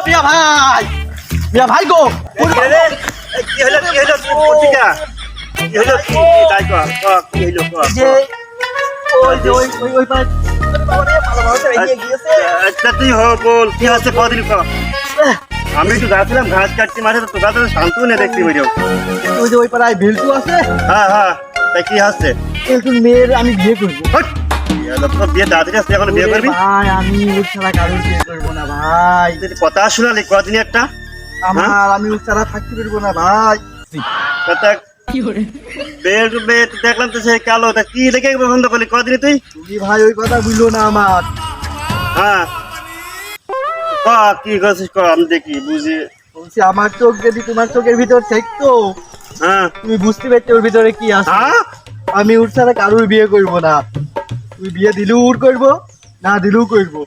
মিয়া ভাই, মিয়া ভাই গো। কি হলো পত্রিকা কি হলো কি তাই কর কি হলো যে ওই যে ওই পাশ বাবারে ভালো ভালো এগিয়ে গিয়েছে। আচ্ছা তুই বল কি হচ্ছে কদিন কর আমি একটু যাচ্ছিলাম ঘাস কাটতে মাঠে তো তোরা তো শান্ত নেই দেখতে বেরিও ওই যে ওই পাড়ায় ভেলটু আছে, হ্যাঁ তাই কি হচ্ছে ভেলটুর মেয়ের আমি বিয়ে করবো। বিয়ে দাদির আসছে এখন বিয়ে করবি ভাই আমি ওর ছাড়া কারোর বিয়ে করবো না ভাই। তুই কথা শোনালি কদিন একটা আমি ওর ছাড়া থাকতে পারবো না ভাই। কথা দেখলাম তো সেই কালো তা কি দেখে পছন্দ করলি কদিন তুই তুমি ভাই ওই কথা বুঝলো না আমার। হ্যাঁ কি করছিস ক আমি দেখি বুঝি বলছি আমার চোখ যদি তোমার চোখের ভিতর থাকতো হ্যাঁ তুমি বুঝতে পারছো ওর ভিতরে কি আছে। হ্যাঁ আমি ওর ছাড়া কারোর বিয়ে করবো না। তুমি বিয়ে দিলেও ওর করবো, না দিলেও করবো।